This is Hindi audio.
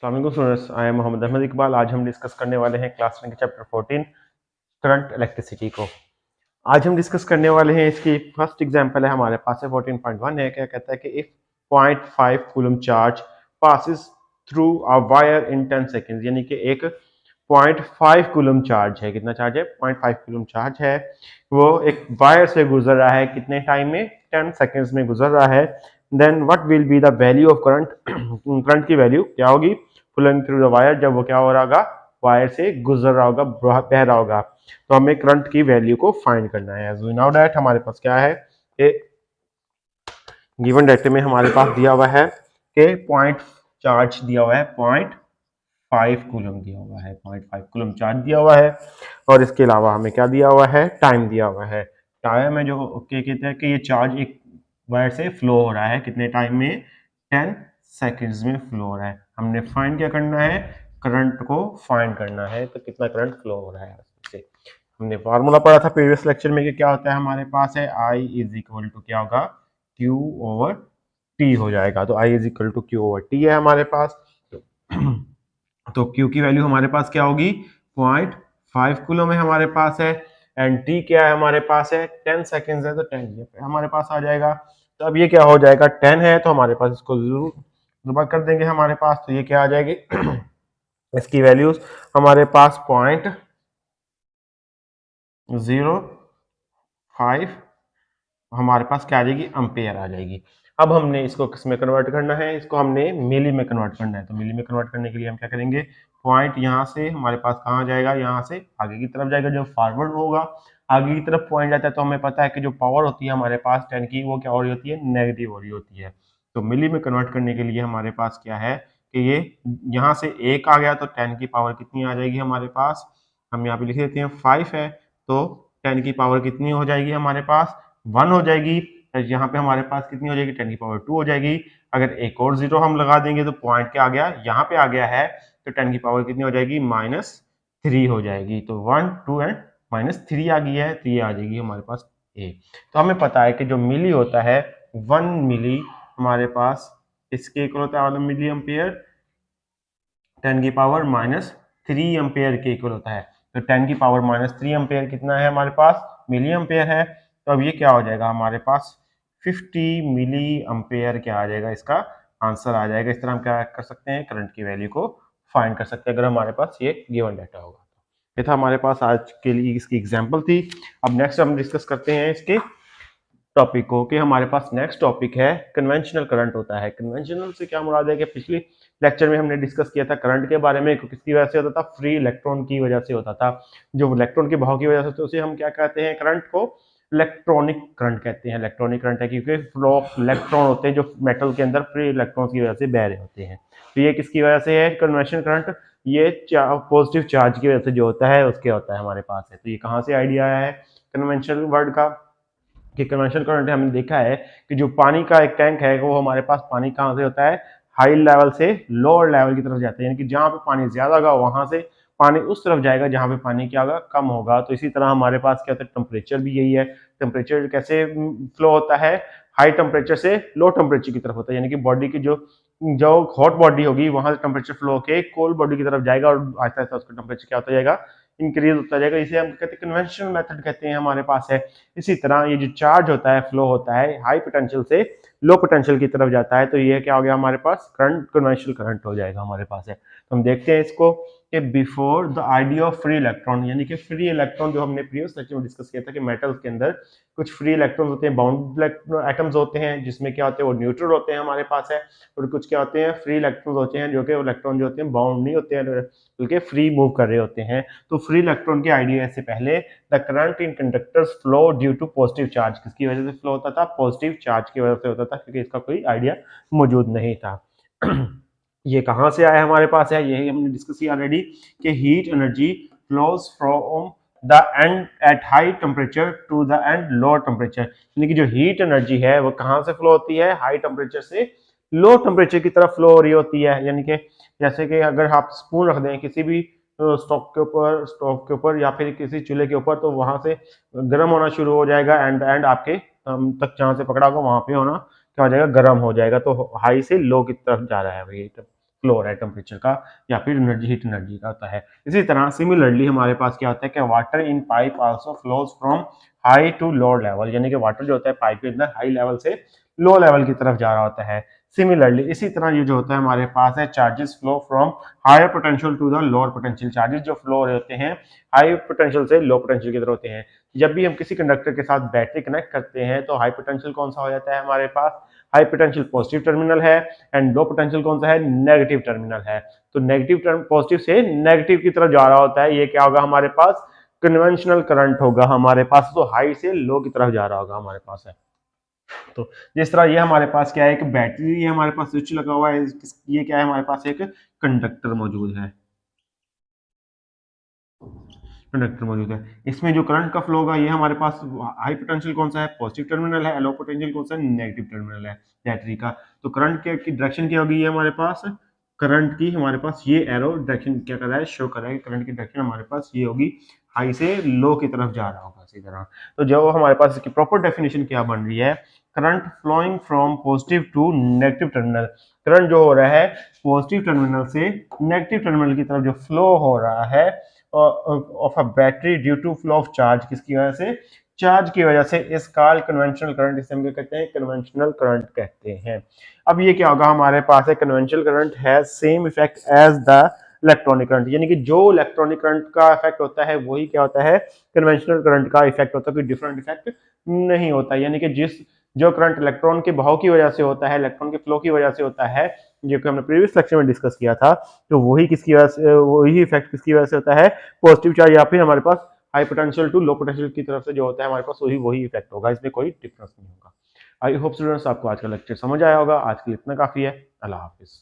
अस्सलाम वालेकुम students, I am Mohammad Ahmad Iqbal. आज हम डिस्कस करने वाले हैं क्लास 10 के चैप्टर 14 करंट इलेक्ट्रिसिटी को। आज हम डिस्कस करने वाले हैं इसकी फर्स्ट एग्जांपल है हमारे पास है 14.1 है। क्या कहता है कि if 0.5 coulomb charge passes through a wire in 10 seconds, यानी कि एक 0.5 कूलम चार्ज है। कितना चार्ज है? 0.5 कूलम चार्ज है। वो एक वायर से गुजर रहा है कितने टाइम में? 10 सेकेंड्स में गुजर रहा है। Then what will be the value of current? Current की वैल्यू क्या होगी फ्लोइंग थ्रू द वायर, जब वो क्या हो रहा होगा? वायर से गुजर रहा होगा, बह रहा होगा। तो हमें करंट की वैल्यू को फाइंड करना है। एज वी नो दैट हमारे पास क्या है कि गिवन डाटा में हमारे पास दिया हुआ है कि पॉइंट चार्ज दिया हुआ है, 0.5 कूलम दिया हुआ है, 0.5 कूलम चार्ज दिया हुआ है। और इसके अलावा हमें क्या दिया हुआ है? टाइम दिया हुआ है। टाइम है जो कहते हैं कि ये चार्ज एक वायर से फ्लो हो रहा है कितने टाइम में? 10 सेकेंड्स में फ्लो हो रहा है। हमने फाइंड क्या करना है? करंट को फाइंड करना है। तो कितना करंट फ्लो हो रहा है से हमने फार्मूला पढ़ा था प्रीवियस लेक्चर में कि क्या होता है हमारे पास है I इज इक्वल टू क्या होगा? Q ओवर T हो जाएगा। तो I is equal to Q over T है हमारे पास। तो Q की वैल्यू हमारे पास क्या होगी? 0.5 कूलम है हमारे पास है। एंड T क्या है हमारे पास है? 10 सेकेंड्स है, तो 10 ये हमारे पास आ जाएगा। तो अब ये क्या हो जाएगा? 10 है तो हमारे पास इसको जरूर दोबारा कर देंगे हमारे पास। तो ये क्या आ जाएगी? इसकी वैल्यूज हमारे पास 0.05 हमारे पास क्या आ जाएगी? एम्पेयर आ जाएगी। अब हमने इसको किस में कन्वर्ट करना है? इसको हमने मिली में कन्वर्ट करना है। तो मिली में कन्वर्ट करने के लिए हम क्या करेंगे? पॉइंट यहाँ से हमारे पास कहाँ जाएगा? यहाँ से आगे की तरफ जाएगा। जो फॉरवर्ड होगा आगे की तरफ पॉइंट जाता है, तो हमें पता है कि जो पावर होती है हमारे पास 10 की, वो क्या हो रही होती है? नेगेटिव हो रही होती है। तो मिली में कन्वर्ट करने के लिए हमारे पास क्या है कि ये यहाँ से 1 आ गया तो 10 की पावर कितनी आ जाएगी हमारे पास? हम यहाँ पे लिख देते हैं 5 है, तो 10 की पावर कितनी हो जाएगी हमारे पास? 1 हो जाएगी। यहाँ पे हमारे पास कितनी हो जाएगी? 10 की पावर 2 हो जाएगी। अगर एक और जीरो हम लगा देंगे तो पॉइंट क्या आ गया? यहाँ पे आ गया है। तो 10 की पावर कितनी हो जाएगी? -3 हो जाएगी। तो 1 2 एंड -3 आ गई है, तो ये आ जाएगी हमारे पास ए। तो हमें पता है कि जो मिली होता है 1 मिली हमारे पास इसके इक्वल होता है 1 मिली एम्पियर 10 की पावर -3 एम्पेयर के इक्वल होता है। तो 10 की पावर -3 एम्पेयर कितना है हमारे पास? मिली एम्पेयर है। तो अब ये क्या हो जाएगा हमारे पास? 50 मिली एम्पेयर क्या आ जाएगा? इसका आंसर आ जाएगा। इस तरह हम क्या कर सकते हैं? करंट की वैल्यू को फाइंड कर सकते हैं अगर हमारे पास ये गिवन डाटा होगा। ये था हमारे पास आज के लिए इसकी एग्जाम्पल थी। अब नेक्स्ट हम डिस्कस करते हैं इसके टॉपिक को कि हमारे पास नेक्स्ट टॉपिक है कन्वेंशनल करंट होता है। कन्वेंशनल से क्या मुराद है कि पिछली लेक्चर में हमने डिस्कस किया था करंट के बारे में, किसकी वजह से होता था? फ्री इलेक्ट्रॉन की वजह से होता था। जो इलेक्ट्रॉन के बहाव की वजह से होता है उसे हम क्या कहते हैं? करंट को इलेक्ट्रॉनिक करंट कहते हैं। इलेक्ट्रॉनिक करंट है क्योंकि फ्लो इलेक्ट्रॉन होते हैं जो मेटल के अंदर फ्री इलेक्ट्रॉन की वजह से बह रहे होते हैं। तो ये किसकी वजह से है कन्वेंशनल करंट? ये पॉजिटिव चार्ज की वजह से जो होता है उसके होता है हमारे पास है। तो ये कहाँ से आइडिया आया है कन्वेंशनल वर्ड का? कि कन्वेंशनल करंट हमने देखा है कि जो पानी का एक टैंक है वो हमारे पास पानी कहाँ से होता है? हाई लेवल से लोअर लेवल की तरफ जाता है। यानी कि जहाँ पे पानी ज्यादा होगा वहां से पानी उस तरफ जाएगा जहाँ पे पानी क्या होगा? कम होगा। तो इसी तरह हमारे पास क्या होता है? टेम्परेचर भी यही है। टेम्परेचर कैसे फ्लो होता है? हाई टेम्परेचर से लो टेम्परेचर की तरफ होता है। यानी कि बॉडी की जो जो हॉट बॉडी होगी वहां से टेम्परेचर फ्लो होकर कोल्ड बॉडी की तरफ जाएगा और आहिस्ता आहिस्ता उसका टेम्परेचर क्या होता जाएगा? इंक्रीज होता जाएगा। इसे हम कहते हैं कन्वेंशनल मेथड कहते हैं हमारे पास है। इसी तरह ये जो चार्ज होता है फ्लो होता है हाई पोटेंशियल से लो पोटेंशियल की तरफ जाता है। तो ये क्या हो गया हमारे पास? करंट कन्वेंशनल करंट हो जाएगा हमारे पास है। तो हम देखते हैं इसको कि before the idea of free electron, यानी कि फ्री इलेक्ट्रॉन जो हमने प्रीवियस लेक्चर में डिस्कस किया था कि मेटल्स के अंदर कुछ फ्री इलेक्ट्रॉन होते हैं, बाउंड एटम्स होते हैं जिसमें क्या होते हैं? वो न्यूट्रल होते हैं हमारे पास है। और कुछ क्या होते हैं? फ्री इलेक्ट्रॉन होते हैं जो कि इलेक्ट्रॉन जो होते हैं बाउंड नहीं होते हैं बल्कि फ्री मूव कर रहे होते हैं। तो फ्री इलेक्ट्रॉन के आइडिया से पहले the current in conductors flow due to positive charge, किसकी वजह से फ्लो होता था? पॉजिटिव चार्ज की वजह से होता था क्योंकि इसका कोई आइडिया मौजूद नहीं था। ये कहाँ से आया हमारे पास है? यही हमने डिस्कस किया ऑलरेडी कि heat energy flows from the end at high temperature to the end lower temperature. यानी कि जो हीट एनर्जी है वो कहाँ से फ्लो होती है? हाई टेम्परेचर से लो टेम्परेचर की तरफ फ्लो हो रही होती है। यानी कि जैसे कि अगर आप स्पून रख दें किसी भी स्टोव के ऊपर या फिर किसी चूल्हे के ऊपर, तो वहां से गर्म होना शुरू हो जाएगा एंड एंड आपके तक जहां से पकड़ा होगा वहां पे होना क्या हो जाएगा? गर्म हो जाएगा। तो हाई से लो की तरफ जा रहा है भाई। फ्लो है टेम्परेचर का, या फिर एनर्जी हीट एनर्जी का होता है। इसी तरह सिमिलरली हमारे पास क्या होता है कि water in pipe also flows from high to low level, यानी कि वाटर जो होता है पाइप के अंदर हाई लेवल से लो लेवल की तरफ जा रहा होता है। सिमिलरली इसी तरह ये जो होता है हमारे पास है charges flow from higher potential to the lower potential, charges जो फ्लो हो रहे होते हैं हाई पोटेंशियल से लो पोटेंशियल की तरफ होते हैं। जब भी हम किसी कंडक्टर के साथ बैटरी कनेक्ट करते हैं तो हाई पोटेंशियल कौन सा हो जाता है हमारे पास, हाई पोटेंशियल पॉजिटिव टर्मिनल है, एंड लो पोटेंशियल कौन सा है, नेगेटिव टर्मिनल है। तो नेगेटिव टर्म पॉजिटिव से नेगेटिव की तरफ जा रहा होता है, ये क्या होगा हमारे पास, कन्वेंशनल करंट होगा हमारे पास, तो हाई से लो की तरफ जा रहा होगा हमारे पास है। तो जिस तरह ये हमारे पास क्या है, एक बैटरी, ये हमारे पास स्विच लगा हुआ है, ये क्या है हमारे पास एक कंडक्टर मौजूद है, कंडक्टर मौजूद है। इसमें जो करंट का फ्लो होगा ये हमारे पास हाई पोटेंशियल कौन सा है, पॉजिटिव टर्मिनल है, लो पोटेंशियल कौन सा है, नेगेटिव टर्मिनल है बैटरी का। तो करंट की डायरेक्शन क्या होगी, ये हमारे पास करंट की हमारे पास ये एरो डायरेक्शन क्या कर रहा है, शो कर रहा है कि करंट की डायरेक्शन हमारे पास ये होगी, हाई से लो की तरफ जा रहा होगा इसी तरह। तो जो हमारे पास इसकी प्रॉपर डेफिनेशन क्या बन रही है, current flowing from positive to negative terminal, current जो हो रहा है पॉजिटिव टर्मिनल से नेगेटिव टर्मिनल की तरफ जो फ्लो हो रहा है of a battery due to flow of charge, किसकी वजह से, चार्ज की वजह से, इस कॉल्ड कन्वेंशनल करंट, इसे हम क्या कहते हैं, कन्वेंशनल करंट कहते हैं। अब ये क्या होगा हमारे पास है, conventional current has same effect as the electronic current, यानी कि जो इलेक्ट्रॉनिक करंट का इफेक्ट होता है वही क्या होता है, कन्वेंशनल करंट का इफेक्ट होता है, कोई डिफरेंट इफेक्ट नहीं होता। यानी कि जो करंट इलेक्ट्रॉन के बहाव की वजह से होता है, इलेक्ट्रॉन के फ्लो की वजह से होता है, जो कि हमने प्रीवियस लेक्चर में डिस्कस किया था, तो वही किसकी वजह से, वही इफेक्ट किसकी वजह से होता है, पॉजिटिव चार्ज या फिर हमारे पास high potential to low potential की तरफ से जो होता है हमारे पास वही वही इफेक्ट होगा, इसमें कोई डिफरेंस नहीं होगा। आई होप स्टूडेंट्स आपको आज का लेक्चर समझ आया होगा। आज के लिए इतना काफी है। अल्लाह हाफिज।